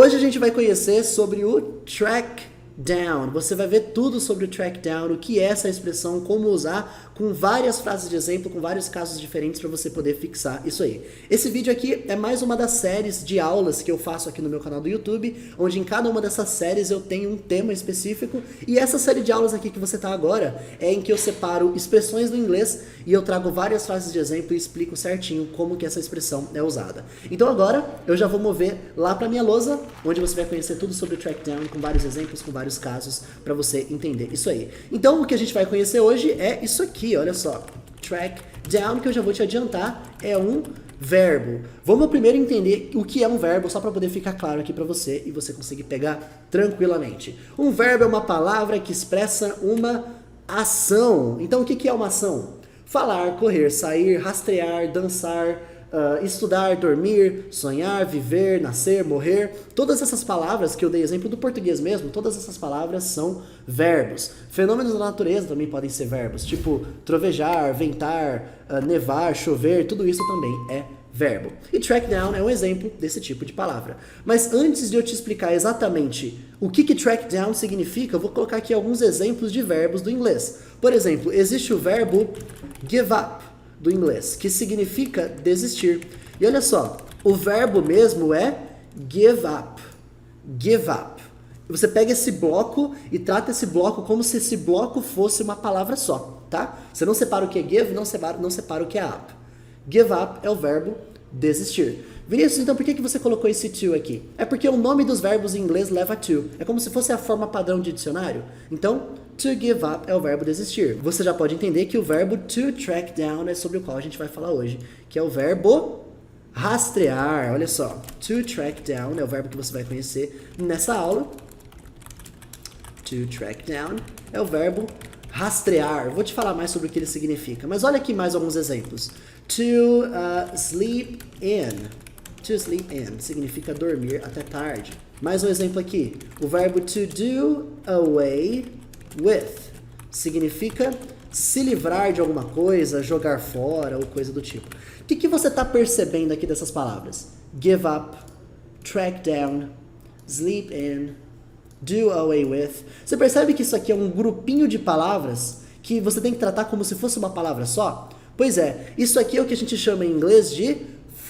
Hoje a gente vai conhecer sobre o track down. Você vai ver tudo sobre o track down, o que é essa expressão, como usar, com várias frases de exemplo, com vários casos diferentes para você poder fixar isso aí. Esse vídeo aqui é mais uma das séries de aulas que eu faço aqui no meu canal do YouTube, onde em cada uma dessas séries eu tenho um tema específico, e essa série de aulas aqui que você tá agora é em que eu separo expressões do inglês e eu trago várias frases de exemplo e explico certinho como que essa expressão é usada. Então agora eu já vou mover lá para minha lousa, onde você vai conhecer tudo sobre o track down, com vários exemplos, com vários casos, para você entender isso aí. Então o que a gente vai conhecer hoje é isso aqui, olha só. Track down, que eu já vou te adiantar, é um verbo. Vamos primeiro entender o que é um verbo, só para poder ficar claro aqui para você e você conseguir pegar tranquilamente. Um verbo é uma palavra que expressa uma ação. Então o que é uma ação? Falar, correr, sair, rastrear, dançar, estudar, dormir, sonhar, viver, nascer, morrer. Todas essas palavras que eu dei exemplo do português mesmo, todas essas palavras são verbos. Fenômenos da natureza também podem ser verbos, tipo trovejar, ventar, nevar, chover, tudo isso também é verbo. E track down é um exemplo desse tipo de palavra. Mas antes de eu te explicar exatamente o que track down significa, eu vou colocar aqui alguns exemplos de verbos do inglês. Por exemplo, existe o verbo give up, do inglês, que significa desistir. E olha só, o verbo mesmo é give up. Give up. Você pega esse bloco e trata esse bloco como se esse bloco fosse uma palavra só, tá? Você não separa o que é give, não separa o que é up. Give up é o verbo desistir. Vinícius, então por que você colocou esse to aqui? É porque o nome dos verbos em inglês leva to. É como se fosse a forma padrão de dicionário. Então, to give up é o verbo desistir. Você já pode entender que o verbo to track down é sobre o qual a gente vai falar hoje, que é o verbo rastrear. Olha só, to track down é o verbo que você vai conhecer nessa aula. To track down é o verbo rastrear. Vou te falar mais sobre o que ele significa, mas olha aqui mais alguns exemplos. To sleep in. To sleep in significa dormir até tarde. Mais um exemplo aqui. O verbo to do away with significa se livrar de alguma coisa, jogar fora ou coisa do tipo. O que você está percebendo aqui dessas palavras? Give up, track down, sleep in, do away with. Você percebe que isso aqui é um grupinho de palavras que você tem que tratar como se fosse uma palavra só? Pois é, isso aqui é o que a gente chama em inglês de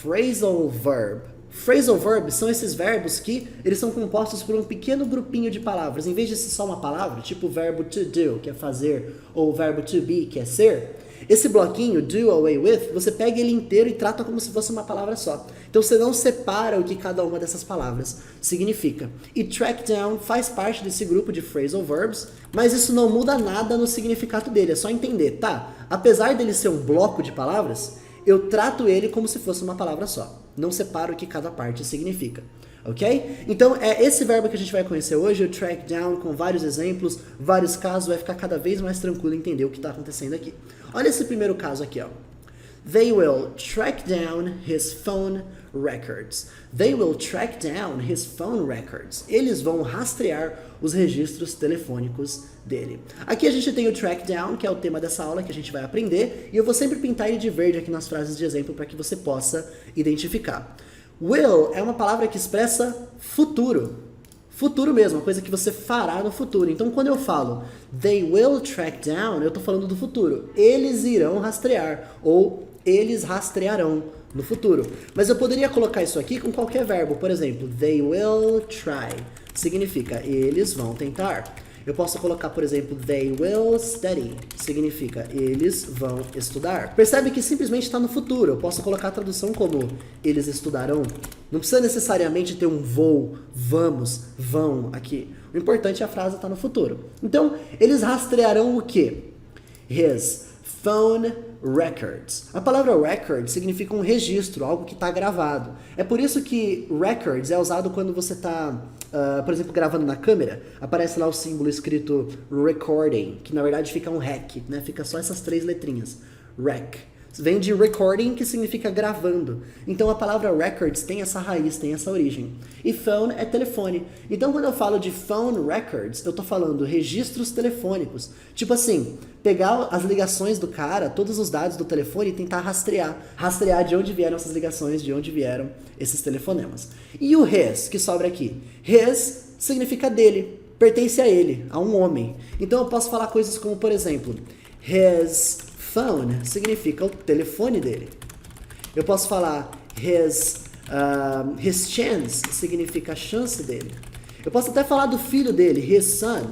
phrasal verb. Phrasal verbs são esses verbos que eles são compostos por um pequeno grupinho de palavras. Em vez de ser só uma palavra, tipo o verbo to do, que é fazer, ou o verbo to be, que é ser, esse bloquinho, do away with, você pega ele inteiro e trata como se fosse uma palavra só. Então você não separa o que cada uma dessas palavras significa. E track down faz parte desse grupo de phrasal verbs, mas isso não muda nada no significado dele, é só entender, tá? Apesar dele ser um bloco de palavras, eu trato ele como se fosse uma palavra só. Não separo o que cada parte significa, ok? Então é esse verbo que a gente vai conhecer hoje, o track down, com vários exemplos, vários casos, vai ficar cada vez mais tranquilo entender o que está acontecendo aqui. Olha esse primeiro caso aqui, ó. They will track down his phone records. They will track down his phone records. Eles vão rastrear os registros telefônicos dele. Aqui a gente tem o track down, que é o tema dessa aula que a gente vai aprender, e eu vou sempre pintar ele de verde aqui nas frases de exemplo para que você possa identificar. Will é uma palavra que expressa futuro. Futuro mesmo, uma coisa que você fará no futuro. Então, quando eu falo they will track down, eu estou falando do futuro. Eles irão rastrear, ou eles rastrearão no futuro. Mas eu poderia colocar isso aqui com qualquer verbo. Por exemplo, they will try. Significa eles vão tentar. Eu posso colocar, por exemplo, they will study. Significa eles vão estudar. Percebe que simplesmente está no futuro. Eu posso colocar a tradução como eles estudarão. Não precisa necessariamente ter um vou, vamos, vão aqui. O importante é a frase estar no futuro. Então, eles rastrearão o quê? His phone records. A palavra record significa um registro, algo que está gravado. É por isso que records é usado quando você está, por exemplo, gravando na câmera. Aparece lá o símbolo escrito recording, que na verdade fica um REC, né? Fica só essas três letrinhas. REC. Vem de recording, que significa gravando. Então a palavra records tem essa raiz, tem essa origem. E phone é telefone. Então quando eu falo de phone records, eu tô falando registros telefônicos. Tipo assim, pegar as ligações do cara, todos os dados do telefone e tentar rastrear. Rastrear de onde vieram essas ligações, de onde vieram esses telefonemas. E o his, que sobra aqui? His significa dele, pertence a ele, a um homem. Então eu posso falar coisas como, por exemplo, his phone significa o telefone dele. Eu posso falar his chance significa a chance dele. Eu posso até falar do filho dele, his son.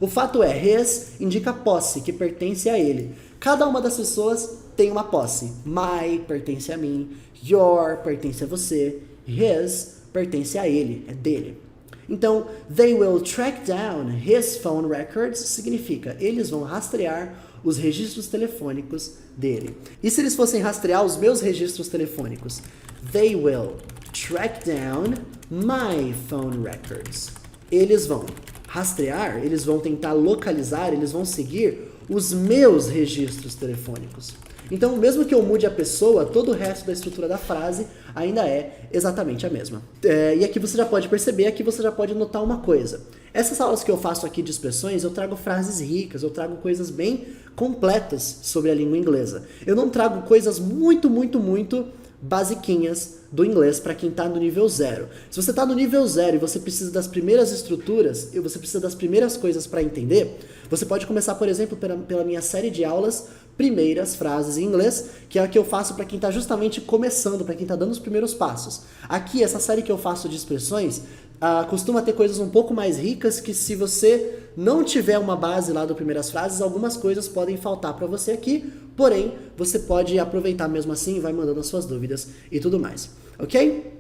O fato é, his indica posse, que pertence a ele. Cada uma das pessoas tem uma posse. My pertence a mim, your pertence a você, his pertence a ele, é dele. Então, they will track down his phone records significa eles vão rastrear os registros telefônicos dele. E se eles fossem rastrear os meus registros telefônicos? They will track down my phone records. Eles vão rastrear, eles vão tentar localizar, eles vão seguir os meus registros telefônicos. Então, mesmo que eu mude a pessoa, todo o resto da estrutura da frase ainda é exatamente a mesma. E aqui você já pode perceber, aqui você já pode notar uma coisa. Essas aulas que eu faço aqui de expressões, eu trago frases ricas, eu trago coisas bem completas sobre a língua inglesa. Eu não trago coisas muito basiquinhas do inglês para quem está no nível 0. Se você está no nível 0 e você precisa das primeiras estruturas, e você precisa das primeiras coisas para entender, você pode começar, por exemplo, pela minha série de aulas Primeiras Frases em Inglês, que é a que eu faço para quem está justamente começando, para quem está dando os primeiros passos. Aqui, essa série que eu faço de expressões, costuma ter coisas um pouco mais ricas que se você não tiver uma base lá do Primeiras Frases, algumas coisas podem faltar para você aqui, porém, você pode aproveitar mesmo assim e vai mandando as suas dúvidas e tudo mais, ok?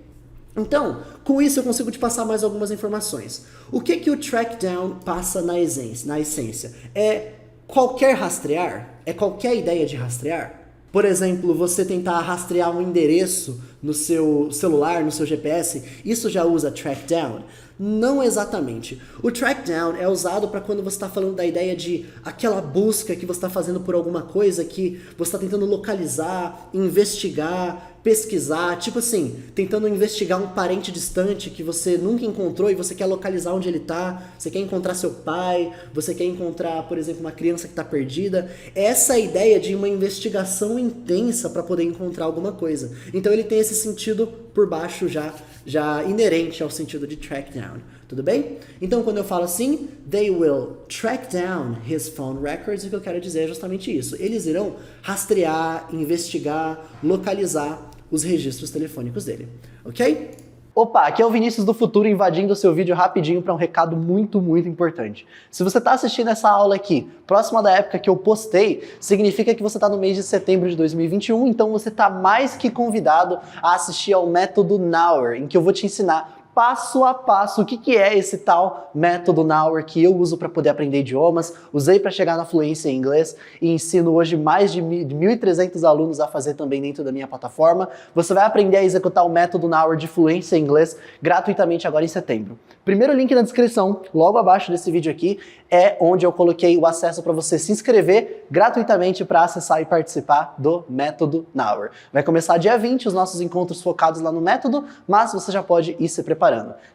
Então, com isso eu consigo te passar mais algumas informações. O que o track down passa na essência? É qualquer rastrear? É qualquer ideia de rastrear? Por exemplo, você tentar rastrear um endereço no seu celular, no seu GPS, isso já usa track down? Não exatamente. O track down é usado para quando você está falando da ideia de aquela busca que você está fazendo por alguma coisa que você está tentando localizar, investigar, pesquisar, tipo assim, tentando investigar um parente distante que você nunca encontrou e você quer localizar onde ele está, você quer encontrar seu pai, você quer encontrar, por exemplo, uma criança que está perdida. Essa é a ideia de uma investigação intensa para poder encontrar alguma coisa. Então ele tem esse sentido por baixo já inerente ao sentido de track down. Tudo bem? Então, quando eu falo assim, they will track down his phone records, o que eu quero dizer é justamente isso. Eles irão rastrear, investigar, localizar os registros telefônicos dele. Ok? Opa, aqui é o Vinícius do Futuro invadindo o seu vídeo rapidinho para um recado muito importante. Se você está assistindo essa aula aqui, próxima da época que eu postei, significa que você está no mês de setembro de 2021, então você está mais que convidado a assistir ao método Now, em que eu vou te ensinar passo a passo o que é esse tal método Now que eu uso para poder aprender idiomas, usei para chegar na fluência em inglês e ensino hoje mais de 1.300 alunos a fazer também dentro da minha plataforma. Você vai aprender a executar o método Now de fluência em inglês gratuitamente agora em setembro. Primeiro link na descrição, logo abaixo desse vídeo aqui, é onde eu coloquei o acesso para você se inscrever gratuitamente para acessar e participar do método Now. Vai começar dia 20 os nossos encontros focados lá no método, mas você já pode ir se preparando.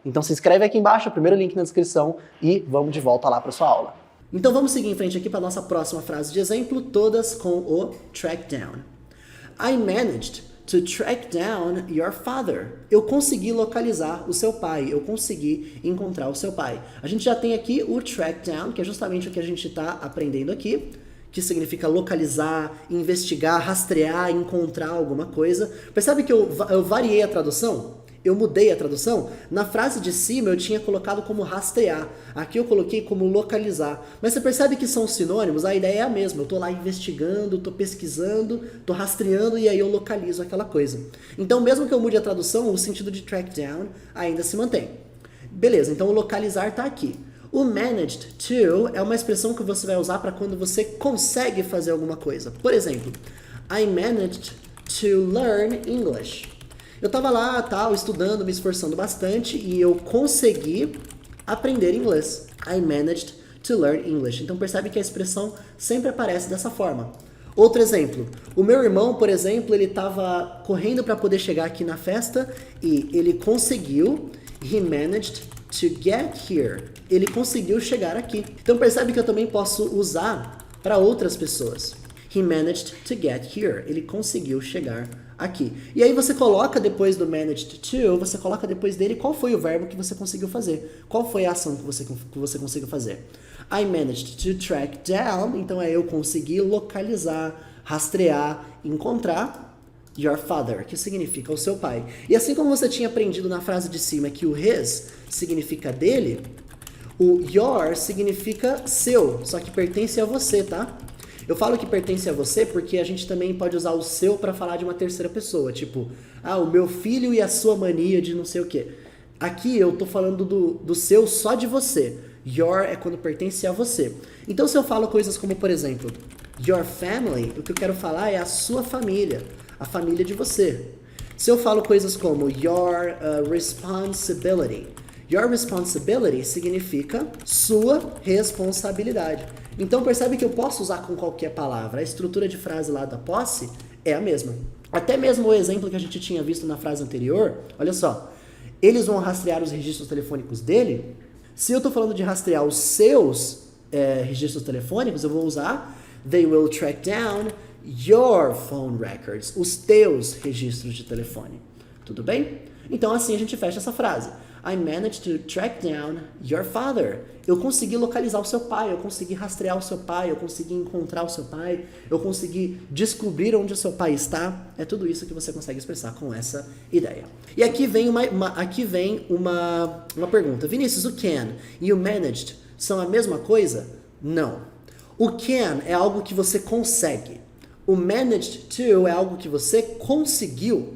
Então se inscreve aqui embaixo, o primeiro link na descrição e vamos de volta lá para sua aula. Então vamos seguir em frente aqui para a nossa próxima frase de exemplo, todas com o track down. I managed to track down your father. Eu consegui localizar o seu pai, eu consegui encontrar o seu pai. A gente já tem aqui o track down, que é justamente o que a gente está aprendendo aqui, que significa localizar, investigar, rastrear, encontrar alguma coisa. Percebe que eu variei a tradução? Eu mudei a tradução. Na frase de cima eu tinha colocado como rastrear. Aqui eu coloquei como localizar. Mas você percebe que são sinônimos? A ideia é a mesma. Eu tô lá investigando, tô pesquisando, tô rastreando e aí eu localizo aquela coisa. Então mesmo que eu mude a tradução, o sentido de track down ainda se mantém. Beleza, então o localizar tá aqui. O managed to é uma expressão que você vai usar para quando você consegue fazer alguma coisa. Por exemplo, I managed to learn English. Eu tava lá, tal, estudando, me esforçando bastante e eu consegui aprender inglês. I managed to learn English. Então percebe que a expressão sempre aparece dessa forma. Outro exemplo, o meu irmão, por exemplo, ele estava correndo para poder chegar aqui na festa e ele conseguiu, he managed to get here. Ele conseguiu chegar aqui. Então percebe que eu também posso usar para outras pessoas. He managed to get here. Ele conseguiu chegar aqui. E aí você coloca depois do managed to, você coloca depois dele qual foi o verbo que você conseguiu fazer. Qual foi a ação que você conseguiu fazer. I managed to track down. Então é eu consegui localizar, rastrear, encontrar your father, que significa o seu pai. E assim como você tinha aprendido na frase de cima que o his significa dele, o your significa seu, só que pertence a você, tá? Eu falo que pertence a você porque a gente também pode usar o seu para falar de uma terceira pessoa, tipo, o meu filho e a sua mania de não sei o quê. Aqui eu tô falando do seu só de você. Your é quando pertence a você. Então se eu falo coisas como, por exemplo, your family, o que eu quero falar é a sua família, a família de você. Se eu falo coisas como your responsibility, your responsibility significa sua responsabilidade. Então percebe que eu posso usar com qualquer palavra. A estrutura de frase lá da posse é a mesma. Até mesmo o exemplo que a gente tinha visto na frase anterior, olha só. Eles vão rastrear os registros telefônicos dele. Se eu estou falando de rastrear os seus registros telefônicos, eu vou usar they will track down your phone records, os teus registros de telefone. Tudo bem? Então assim a gente fecha essa frase. I managed to track down your father. Eu consegui localizar o seu pai, eu consegui rastrear o seu pai, eu consegui encontrar o seu pai, eu consegui descobrir onde o seu pai está. É tudo isso que você consegue expressar com essa ideia. E aqui vem uma pergunta. Vinícius, o can e o managed são a mesma coisa? Não. O can é algo que você consegue. O managed to é algo que você conseguiu.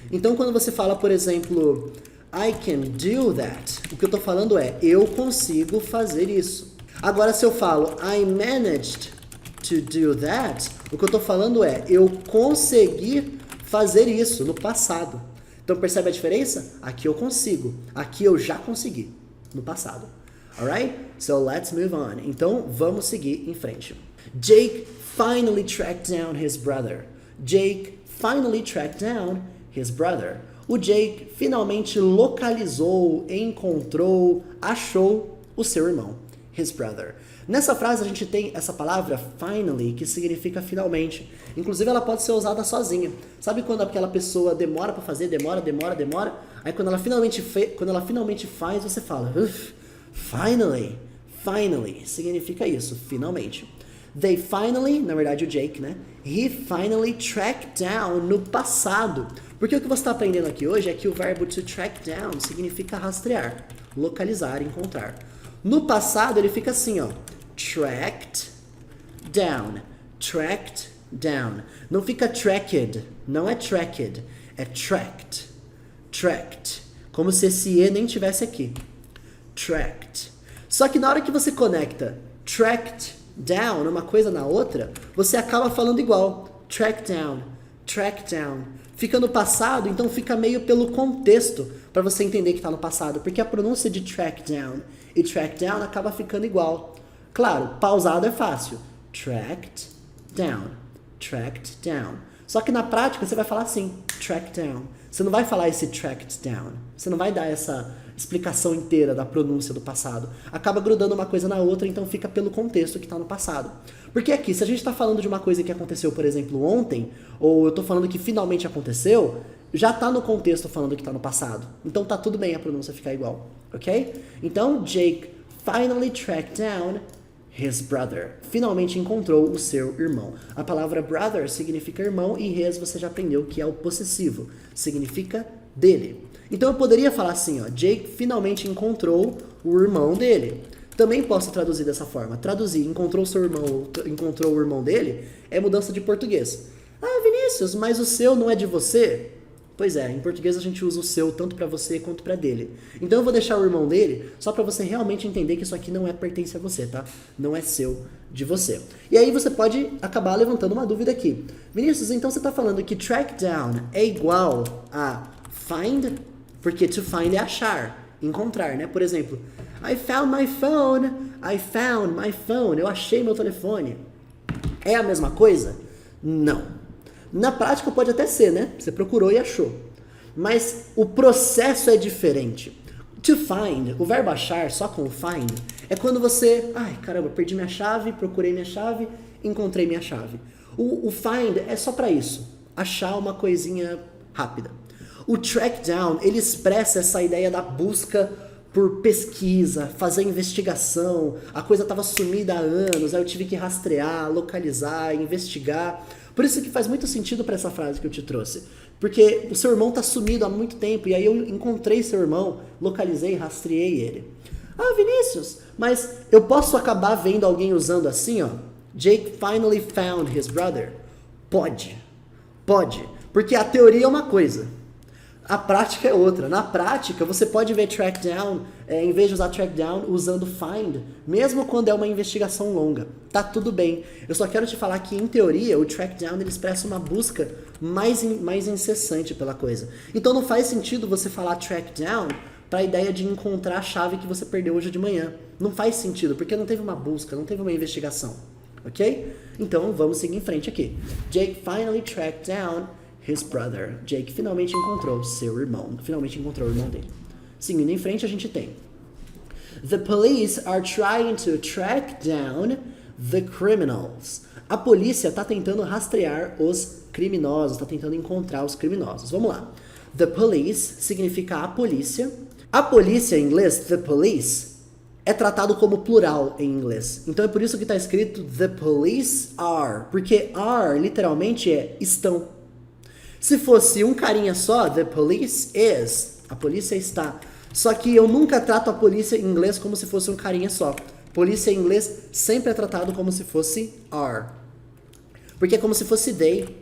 Então quando você fala, por exemplo, I can do that, o que eu tô falando é, eu consigo fazer isso. Agora, se eu falo, I managed to do that, o que eu tô falando é, eu consegui fazer isso no passado. Então, percebe a diferença? Aqui eu consigo, aqui eu já consegui, no passado. Alright? So, let's move on. Então, vamos seguir em frente. Jake finally tracked down his brother. Jake finally tracked down his brother. O Jake finalmente localizou, encontrou, achou o seu irmão, his brother. Nessa frase a gente tem essa palavra finally, que significa finalmente. Inclusive ela pode ser usada sozinha. Sabe quando aquela pessoa demora para fazer, demora. Aí quando ela finalmente faz, você fala, finally, significa isso, finalmente. They finally, na verdade o Jake, né? He finally tracked down no passado. Porque o que você está aprendendo aqui hoje é que o verbo to track down significa rastrear, localizar, encontrar. No passado ele fica assim, ó. Tracked down. Tracked down. Não fica tracked. Não é tracked. É tracked. Tracked. Como se esse E nem tivesse aqui. Tracked. Só que na hora que você conecta tracked down, uma coisa na outra, você acaba falando igual. Track down. Track down. Fica no passado, então fica meio pelo contexto para você entender que está no passado, porque a pronúncia de track down e track down acaba ficando igual. Claro, pausado é fácil. Tracked down. Tracked down. Só que na prática você vai falar assim, track down. Você não vai falar esse tracked down. Você não vai dar essa explicação inteira da pronúncia do passado. Acaba grudando uma coisa na outra, então fica pelo contexto que está no passado. Porque aqui, se a gente está falando de uma coisa que aconteceu, por exemplo, ontem, ou eu estou falando que finalmente aconteceu, já está no contexto falando que está no passado. Então tá tudo bem a pronúncia ficar igual, ok? Então, Jake finally tracked down his brother. Finalmente encontrou o seu irmão. A palavra brother significa irmão e his você já aprendeu que é o possessivo. Significa dele. Então eu poderia falar assim, ó, Jake finalmente encontrou o irmão dele. Também posso traduzir dessa forma. Traduzir, encontrou o irmão dele, é mudança de português. Ah, Vinícius, mas o seu não é de você? Pois é, em português a gente usa o seu tanto para você quanto para dele. Então eu vou deixar o irmão dele só para você realmente entender que isso aqui não pertence a você, tá? Não é seu, de você. E aí você pode acabar levantando uma dúvida aqui. Vinícius, então você tá falando que track down é igual a find? Porque to find é achar, encontrar, né? Por exemplo, I found my phone. I found my phone. Eu achei meu telefone. É a mesma coisa? Não. Na prática pode até ser, né? Você procurou e achou. Mas o processo é diferente. To find, o verbo achar só com find, é quando você, ai caramba, perdi minha chave, procurei minha chave, encontrei minha chave. O find é só para isso, achar uma coisinha rápida. O track down, ele expressa essa ideia da busca por pesquisa, fazer investigação, a coisa estava sumida há anos, aí eu tive que rastrear, localizar, investigar. Por isso que faz muito sentido para essa frase que eu te trouxe. Porque o seu irmão está sumido há muito tempo, e aí eu encontrei seu irmão, localizei, rastreei ele. Ah, Vinícius, mas eu posso acabar vendo alguém usando assim, ó? Jake finally found his brother. Pode. Porque a teoria é uma coisa. A prática é outra. Na prática, você pode ver track down, em vez de usar track down, usando find, mesmo quando é uma investigação longa. Tá tudo bem. Eu só quero te falar que, em teoria, o track down ele expressa uma busca mais incessante pela coisa. Então não faz sentido você falar track down para a ideia de encontrar a chave que você perdeu hoje de manhã. Não faz sentido, porque não teve uma busca, não teve uma investigação. Ok? Então vamos seguir em frente aqui. Jake finally tracked down his brother. Jake finalmente encontrou seu irmão. Finalmente encontrou o irmão dele. Seguindo em frente, a gente tem The police are trying to track down the criminals. A polícia está tentando rastrear os criminosos, está tentando encontrar os criminosos. Vamos lá. The police significa a polícia. A polícia, em inglês, the police, é tratado como plural em inglês. Então é por isso que está escrito the police are. Porque are, literalmente, é estão. Se fosse um carinha só, the police is. A polícia está. Só que eu nunca trato a polícia em inglês como se fosse um carinha só. Polícia em inglês sempre é tratado como se fosse are. Porque é como se fosse they.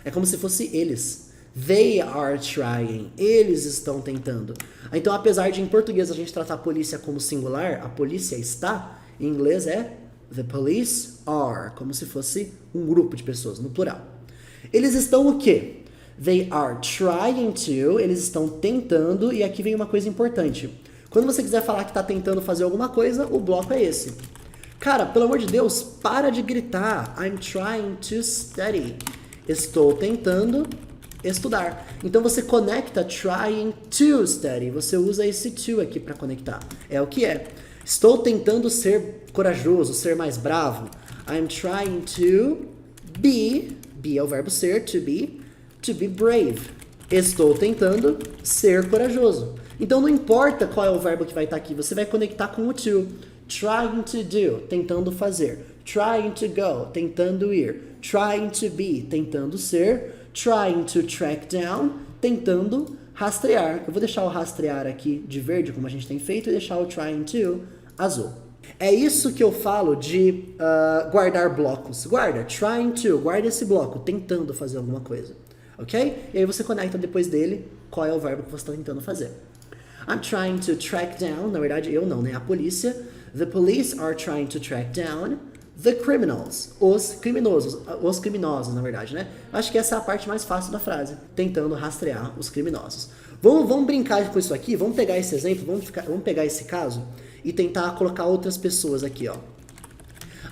É como se fosse eles. They are trying. Eles estão tentando. Então, apesar de em português a gente tratar a polícia como singular, a polícia está, em inglês é the police are. Como se fosse um grupo de pessoas, no plural. Eles estão o quê? They are trying to, eles estão tentando, e aqui vem uma coisa importante. Quando você quiser falar que está tentando fazer alguma coisa, o bloco é esse. Cara, pelo amor de Deus, para de gritar. I'm trying to study. Estou tentando estudar. Então você conecta trying to study. Você usa esse to aqui para conectar. É o que é. Estou tentando ser corajoso, ser mais bravo. I'm trying to be é o verbo ser, to be brave. Estou tentando ser corajoso. Então não importa qual é o verbo que vai estar aqui, você vai conectar com o to. Trying to do, tentando fazer. Trying to go, tentando ir. Trying to be, tentando ser. Trying to track down, tentando rastrear. Eu vou deixar o rastrear aqui de verde, como a gente tem feito, e deixar o trying to azul. É isso que eu falo de guardar blocos. Guarda, trying to, guarda esse bloco, tentando fazer alguma coisa. Ok? E aí você conecta depois dele qual é o verbo que você está tentando fazer. I'm trying to track down, na verdade eu não, né? A polícia. The police are trying to track down the criminals. Os criminosos, na verdade, né? Acho que essa é a parte mais fácil da frase. Tentando rastrear os criminosos. Vamos brincar com isso aqui, vamos pegar esse exemplo, vamos pegar esse caso e tentar colocar outras pessoas aqui, ó.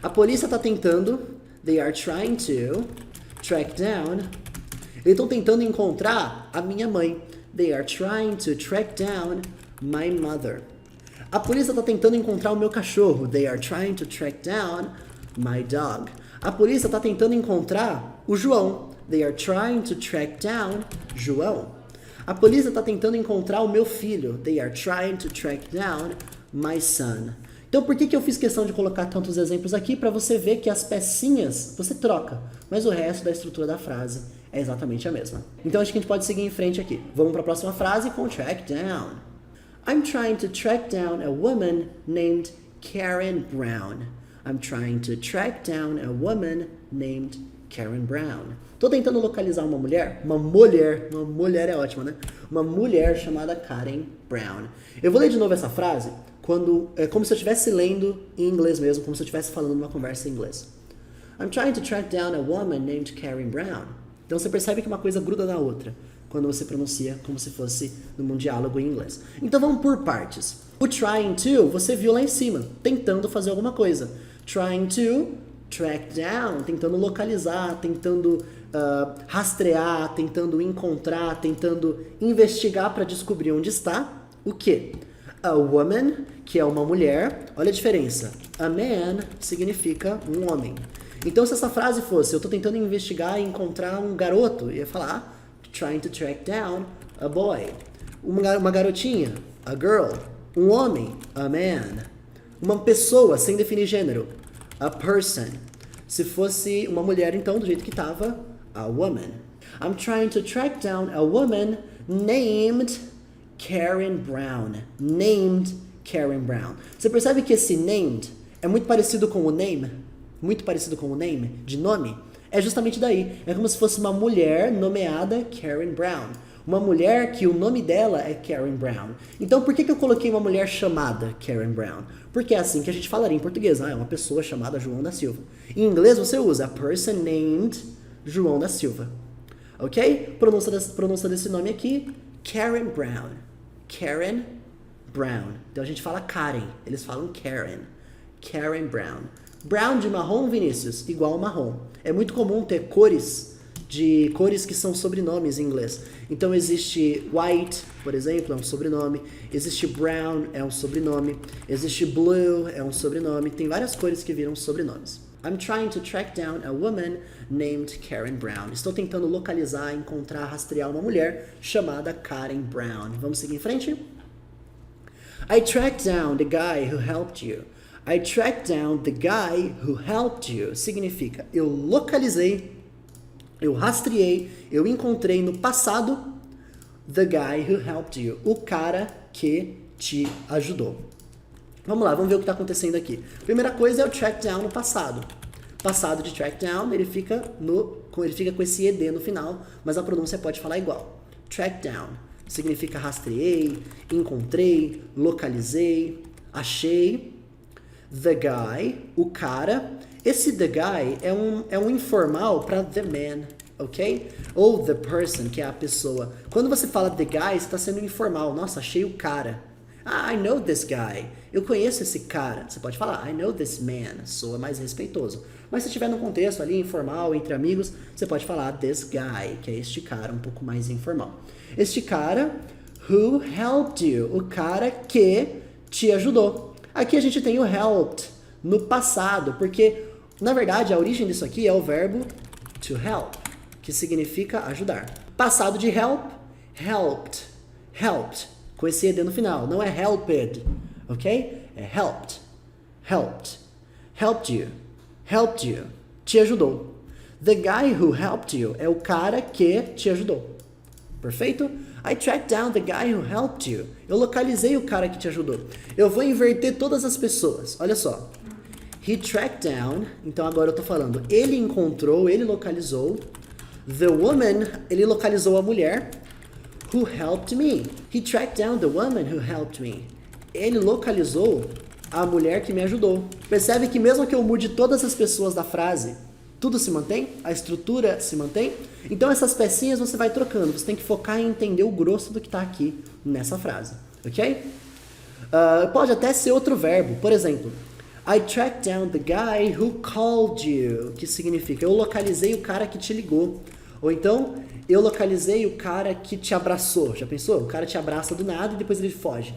A polícia está tentando, they are trying to track down. Eles estão tentando encontrar a minha mãe. They are trying to track down my mother. A polícia está tentando encontrar o meu cachorro. They are trying to track down my dog. A polícia está tentando encontrar o João. They are trying to track down João. A polícia está tentando encontrar o meu filho. They are trying to track down my son. Então por que eu fiz questão de colocar tantos exemplos aqui? Para você ver que as pecinhas você troca, mas o resto da estrutura da frase é exatamente a mesma. Então acho que a gente pode seguir em frente aqui. Vamos para a próxima frase com track down. I'm trying to track down a woman named Karen Brown. I'm trying to track down a woman named Karen Brown. Tô tentando localizar uma mulher é ótima, né? Uma mulher chamada Karen Brown. Eu vou ler de novo essa frase como se eu estivesse lendo em inglês mesmo, como se eu estivesse falando numa conversa em inglês. I'm trying to track down a woman named Karen Brown. Então você percebe que uma coisa gruda na outra quando você pronuncia como se fosse num diálogo em inglês. Então vamos por partes. O trying to, você viu lá em cima, tentando fazer alguma coisa. Trying to track down, tentando localizar, tentando rastrear, tentando encontrar, tentando investigar para descobrir onde está o quê? A woman, que é uma mulher, olha a diferença. A man significa um homem. Então, se essa frase fosse, eu estou tentando investigar e encontrar um garoto, eu ia falar, trying to track down a boy. Uma garotinha, a girl. Um homem, a man. Uma pessoa, sem definir gênero, a person. Se fosse uma mulher, então, do jeito que estava, a woman. I'm trying to track down a woman named Karen Brown. Named Karen Brown. Você percebe que esse named é muito parecido com o name? Muito parecido com o name, de nome? É justamente daí. É como se fosse uma mulher nomeada Karen Brown. Uma mulher que o nome dela é Karen Brown. Então, por que eu coloquei uma mulher chamada Karen Brown? Porque é assim que a gente falaria em português. É uma pessoa chamada João da Silva. Em inglês, você usa a person named João da Silva. Ok? Pronúncia desse nome aqui, Karen Brown. Karen Brown. Então, a gente fala Karen. Eles falam Karen. Karen Brown. Brown de marrom, Vinícius, igual marrom. É muito comum ter cores que são sobrenomes em inglês. Então existe white, por exemplo, é um sobrenome. Existe brown, é um sobrenome. Existe blue, é um sobrenome. Tem várias cores que viram sobrenomes. I'm trying to track down a woman named Karen Brown. Estou tentando localizar, encontrar, rastrear uma mulher chamada Karen Brown. Vamos seguir em frente? I tracked down the guy who helped you. I tracked down the guy who helped you. Significa, eu localizei, eu rastreei, eu encontrei no passado the guy who helped you. O cara que te ajudou. Vamos lá, vamos ver o que está acontecendo aqui. Primeira coisa é o track down no passado. Passado de track down, ele fica com esse ed no final, mas a pronúncia pode falar igual. Track down significa rastreei, encontrei, localizei, achei. The guy, o cara. Esse the guy é um informal para the man, ok? Ou the person, que é a pessoa. Quando você fala the guy, você está sendo informal. Nossa, achei o cara. Ah, I know this guy. Eu conheço esse cara. Você pode falar, I know this man. Soa mais respeitoso. Mas se estiver no contexto ali, informal, entre amigos, você pode falar this guy, que é este cara, um pouco mais informal. Este cara, who helped you. O cara que te ajudou. Aqui a gente tem o helped no passado, porque, na verdade, a origem disso aqui é o verbo to help, que significa ajudar. Passado de help, helped, helped, com esse ed no final. Não é helped, ok? É helped, helped, helped you, te ajudou. The guy who helped you é o cara que te ajudou. Perfeito? I tracked down the guy who helped you. Eu localizei o cara que te ajudou. Eu vou inverter todas as pessoas. Olha só. He tracked down. Então agora eu tô falando. Ele encontrou, ele localizou. The woman, ele localizou a mulher. Who helped me. He tracked down the woman who helped me. Ele localizou a mulher que me ajudou. Percebe que mesmo que eu mude todas as pessoas da frase, tudo se mantém? A estrutura se mantém? Então essas pecinhas você vai trocando. Você tem que focar em entender o grosso do que está aqui nessa frase. Ok? Pode até ser outro verbo. Por exemplo, I tracked down the guy who called you. Que significa, eu localizei o cara que te ligou. Ou então, eu localizei o cara que te abraçou. Já pensou? O cara te abraça do nada e depois ele foge.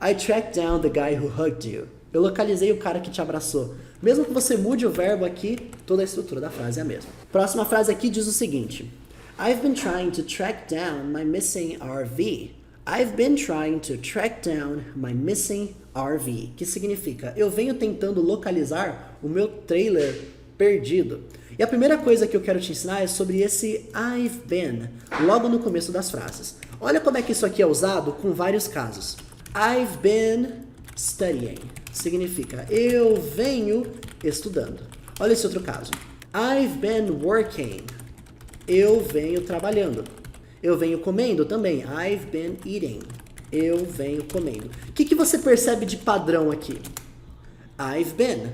I tracked down the guy who hugged you. Eu localizei o cara que te abraçou. Mesmo que você mude o verbo aqui, toda a estrutura da frase é a mesma. Próxima frase aqui diz o seguinte. I've been trying to track down my missing RV. I've been trying to track down my missing RV. Que significa, eu venho tentando localizar o meu trailer perdido. E a primeira coisa que eu quero te ensinar é sobre esse I've been, logo no começo das frases. Olha como é que isso aqui é usado com vários casos. I've been studying. Significa, eu venho estudando. Olha esse outro caso. I've been working. Eu venho trabalhando. Eu venho comendo também. I've been eating. Eu venho comendo. O que você percebe de padrão aqui? I've been.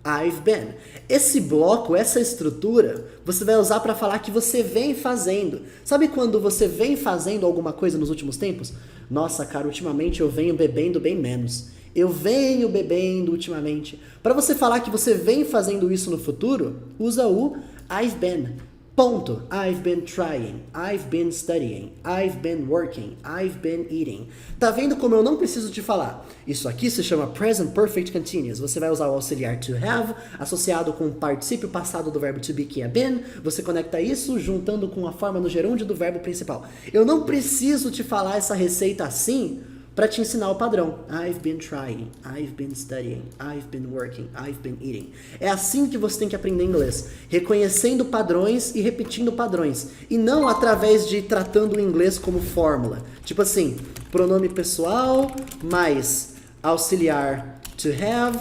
I've been. Esse bloco, essa estrutura, você vai usar para falar que você vem fazendo. Sabe quando você vem fazendo alguma coisa nos últimos tempos? Nossa, cara, ultimamente eu venho bebendo bem menos. Eu venho bebendo ultimamente. Para você falar que você vem fazendo isso no futuro, usa o I've been. Ponto. I've been trying. I've been studying. I've been working. I've been eating. Tá vendo como eu não preciso te falar? Isso aqui se chama Present Perfect Continuous. Você vai usar o auxiliar to have, associado com o particípio passado do verbo to be, que é been. Você conecta isso juntando com a forma no gerúndio do verbo principal. Eu não preciso te falar essa receita assim para te ensinar o padrão. I've been trying, I've been studying, I've been working, I've been eating. É assim que você tem que aprender inglês. Reconhecendo padrões e repetindo padrões. E não através de tratando o inglês como fórmula. Tipo assim, pronome pessoal, mais auxiliar to have,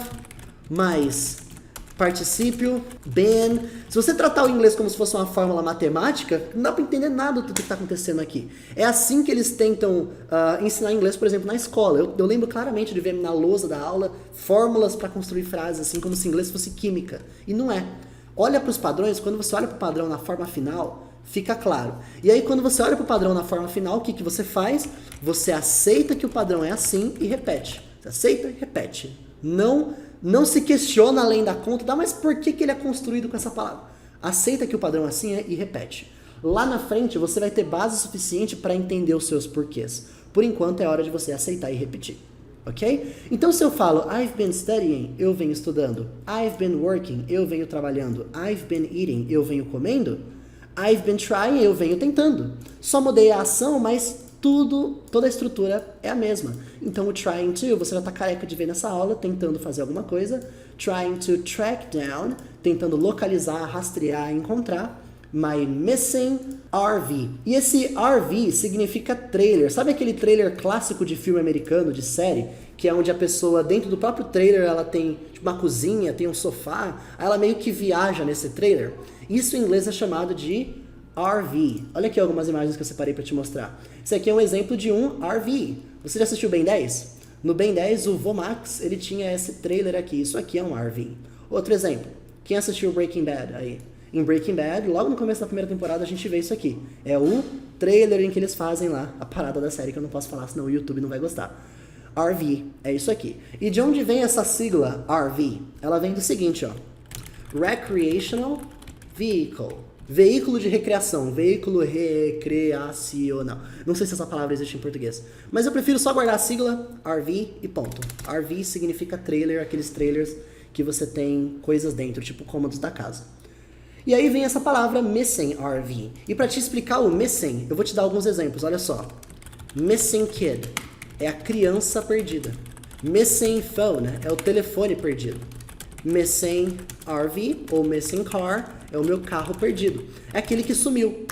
mais particípio, been. Se você tratar o inglês como se fosse uma fórmula matemática, não dá para entender nada do que está acontecendo aqui. É assim que eles tentam ensinar inglês, por exemplo, na escola. Eu lembro claramente de ver na lousa da aula fórmulas para construir frases, assim como se inglês fosse química. E não é. Olha para os padrões, quando você olha para o padrão na forma final, fica claro. E aí quando você olha para o padrão na forma final, o que você faz? Você aceita que o padrão é assim e repete. Você aceita e repete. Não se questiona além da conta, mas por que ele é construído com essa palavra? Aceita que o padrão assim é e repete. Lá na frente você vai ter base suficiente para entender os seus porquês. Por enquanto é hora de você aceitar e repetir. Ok? Então se eu falo I've been studying, eu venho estudando. I've been working, eu venho trabalhando. I've been eating, eu venho comendo. I've been trying, eu venho tentando. Só mudei a ação, mas toda a estrutura é a mesma. Então o trying to, você já está careca de ver nessa aula, tentando fazer alguma coisa. Trying to track down, tentando localizar, rastrear, encontrar. My missing RV. E esse RV significa trailer. Sabe aquele trailer clássico de filme americano, de série? Que é onde a pessoa, dentro do próprio trailer, ela tem tipo, uma cozinha, tem um sofá. Aí ela meio que viaja nesse trailer. Isso em inglês é chamado de RV. Olha aqui algumas imagens que eu separei para te mostrar. Esse aqui é um exemplo de um RV. Você já assistiu Ben 10? No Ben 10, o Vomax, ele tinha esse trailer aqui. Isso aqui é um RV. Outro exemplo. Quem assistiu Breaking Bad aí? Em Breaking Bad, logo no começo da primeira temporada, a gente vê isso aqui. É o trailer em que eles fazem lá a parada da série, que eu não posso falar, senão o YouTube não vai gostar. RV, é isso aqui. E de onde vem essa sigla RV? Ela vem do seguinte, ó. Recreational Vehicle. Veículo de recreação, veículo recreacional. Não sei se essa palavra existe em português. Mas eu prefiro só guardar a sigla RV e ponto. RV significa trailer, aqueles trailers que você tem coisas dentro, tipo cômodos da casa. E aí vem essa palavra missing RV. E para te explicar o missing, eu vou te dar alguns exemplos, olha só. Missing kid é a criança perdida. Missing phone é o telefone perdido. Missing RV ou missing car é o meu carro perdido. É aquele que sumiu.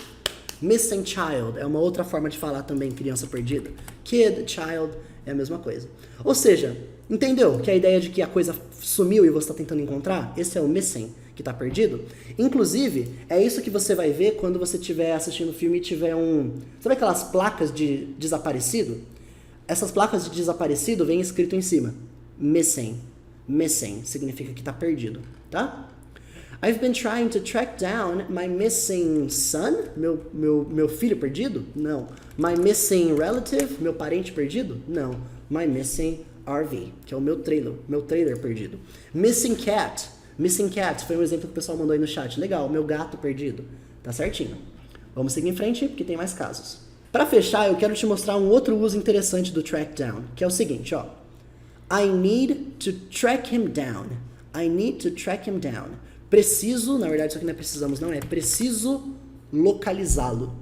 Missing child é uma outra forma de falar também criança perdida. Kid, child, é a mesma coisa. Ou seja, entendeu que a ideia de que a coisa sumiu e você está tentando encontrar? Esse é o missing, que está perdido. Inclusive, é isso que você vai ver quando você estiver assistindo o filme e tiver Sabe aquelas placas de desaparecido? Essas placas de desaparecido vem escrito em cima. Missing. Missing significa que está perdido, tá? I've been trying to track down my missing son, meu filho perdido? Não. My missing relative, meu parente perdido? Não. My missing RV, que é o meu trailer perdido. Missing cat. Missing cat foi um exemplo que o pessoal mandou aí no chat. Legal, meu gato perdido. Tá certinho. Vamos seguir em frente, porque tem mais casos. Para fechar, eu quero te mostrar um outro uso interessante do track down, que é o seguinte, ó. I need to track him down. I need to track him down. Preciso, na verdade isso aqui não é precisamos, não, é preciso localizá-lo.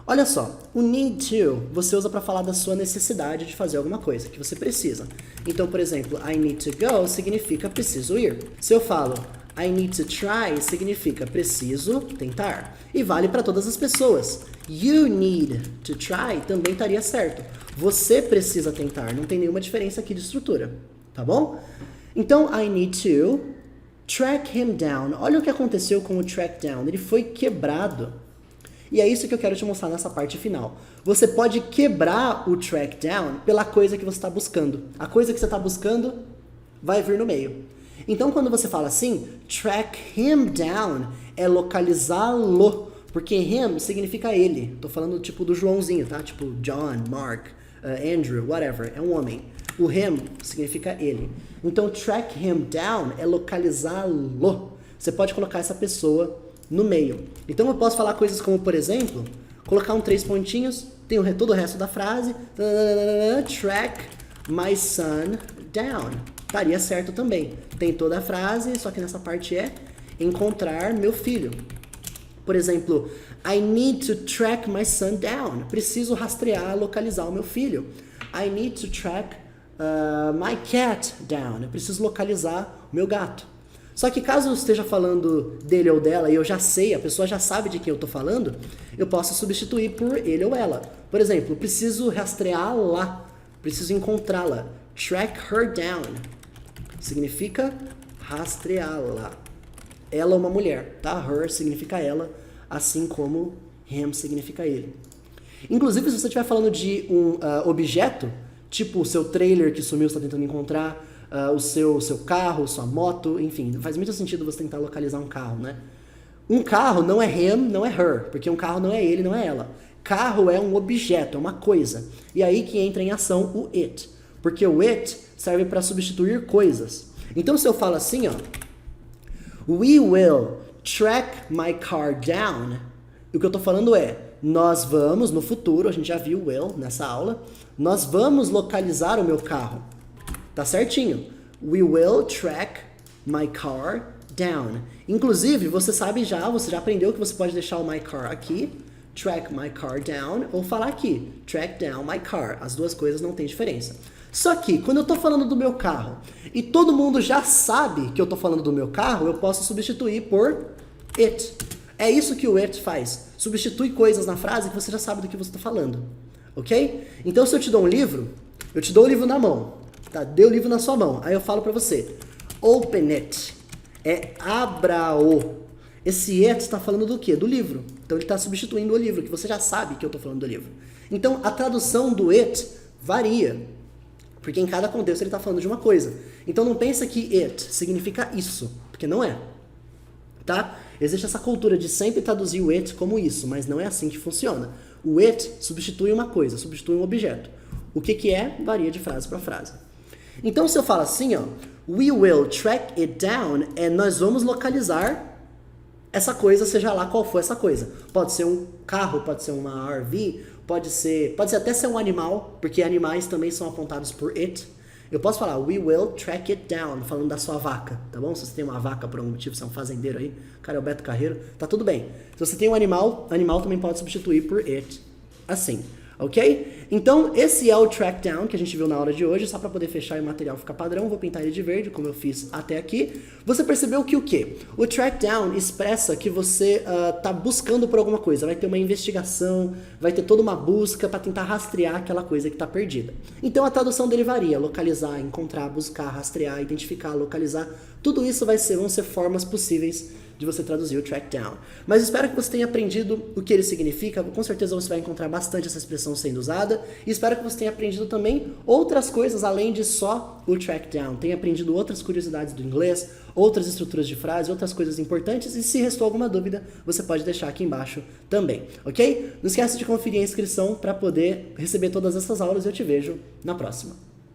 Olha só, o need to você usa para falar da sua necessidade de fazer alguma coisa, que você precisa. Então, por exemplo, I need to go significa preciso ir. Se eu falo I need to try, significa preciso tentar. E vale para todas as pessoas. You need to try também estaria certo. Você precisa tentar, não tem nenhuma diferença aqui de estrutura, tá bom? Então, I need to track him down. Olha o que aconteceu com o track down. Ele foi quebrado. E é isso que eu quero te mostrar nessa parte final. Você pode quebrar o track down pela coisa que você está buscando. A coisa que você está buscando vai vir no meio. Então, quando você fala assim, track him down, é localizá-lo. Porque him significa ele. Tô falando tipo do Joãozinho, tá? Tipo John, Mark, Andrew, whatever, é um homem. O him significa ele. Então, track him down é localizá-lo. Você pode colocar essa pessoa no meio. Então, eu posso falar coisas como, por exemplo, colocar 3 pontinhos, tem todo o resto da frase, track my son down. Daria certo também. Tem toda a frase, só que nessa parte é encontrar meu filho. Por exemplo, I need to track my son down. Preciso rastrear, localizar o meu filho. I need to track my cat down. Eu preciso localizar o meu gato. Só que caso eu esteja falando dele ou dela e eu já sei, a pessoa já sabe de quem eu estou falando, eu posso substituir por ele ou ela. Por exemplo, preciso rastreá-la, preciso encontrá-la. Track her down significa rastreá-la. Ela é uma mulher, tá? Her significa ela, assim como him significa ele. Inclusive, se você estiver falando de um objeto, tipo o seu trailer que sumiu, você está tentando encontrar, o seu carro, sua moto, enfim, faz muito sentido você tentar localizar um carro, né? Um carro não é him, não é her, porque um carro não é ele, não é ela. Carro é um objeto, é uma coisa. E aí que entra em ação o it, porque o it serve para substituir coisas. Então, se eu falo assim, ó, we will track my car down, o que eu tô falando é, nós vamos, no futuro, a gente já viu will nessa aula, nós vamos localizar o meu carro. Tá certinho. We will track my car down. Inclusive, você já aprendeu que você pode deixar o my car aqui, track my car down, ou falar aqui, track down my car. As duas coisas não tem diferença. Só que, quando eu tô falando do meu carro, e todo mundo já sabe que eu tô falando do meu carro, eu posso substituir por it. É isso que o it faz. Substitui coisas na frase que você já sabe do que você tá falando. Ok? Então, se eu te dou um livro, eu te dou o livro na mão. Tá? Dê o livro na sua mão. Aí eu falo pra você, open it. É abra-o. Esse it está falando do quê? Do livro. Então ele está substituindo o livro, que você já sabe que eu estou falando do livro. Então a tradução do it varia. Porque em cada contexto ele está falando de uma coisa. Então não pensa que it significa isso, porque não é. Tá? Existe essa cultura de sempre traduzir o it como isso, mas não é assim que funciona. O it substitui uma coisa, substitui um objeto. O que é, varia de frase para frase. Então se eu falo assim, ó, we will track it down, nós vamos localizar essa coisa, seja lá qual for essa coisa. Pode ser um carro, pode ser uma RV, pode até ser um animal, porque animais também são apontados por it. Eu posso falar, we will track it down, falando da sua vaca, tá bom? Se você tem uma vaca por algum motivo, você é um fazendeiro aí, cara é o Beto Carreiro, tá tudo bem. Se você tem um animal também pode substituir por it, assim. Ok? Então, esse é o track down que a gente viu na aula de hoje, só para poder fechar e o material ficar padrão, vou pintar ele de verde, como eu fiz até aqui. Você percebeu que o quê? O track down expressa que você tá buscando por alguma coisa, vai ter uma investigação, vai ter toda uma busca para tentar rastrear aquela coisa que está perdida. Então, a tradução dele varia, localizar, encontrar, buscar, rastrear, identificar, localizar, tudo isso vão ser formas possíveis de você traduzir o track down. Mas espero que você tenha aprendido o que ele significa, com certeza você vai encontrar bastante essa expressão sendo usada, e espero que você tenha aprendido também outras coisas além de só o track down, tenha aprendido outras curiosidades do inglês, outras estruturas de frase, outras coisas importantes, e se restou alguma dúvida, você pode deixar aqui embaixo também, ok? Não esquece de conferir a inscrição para poder receber todas essas aulas e eu te vejo na próxima.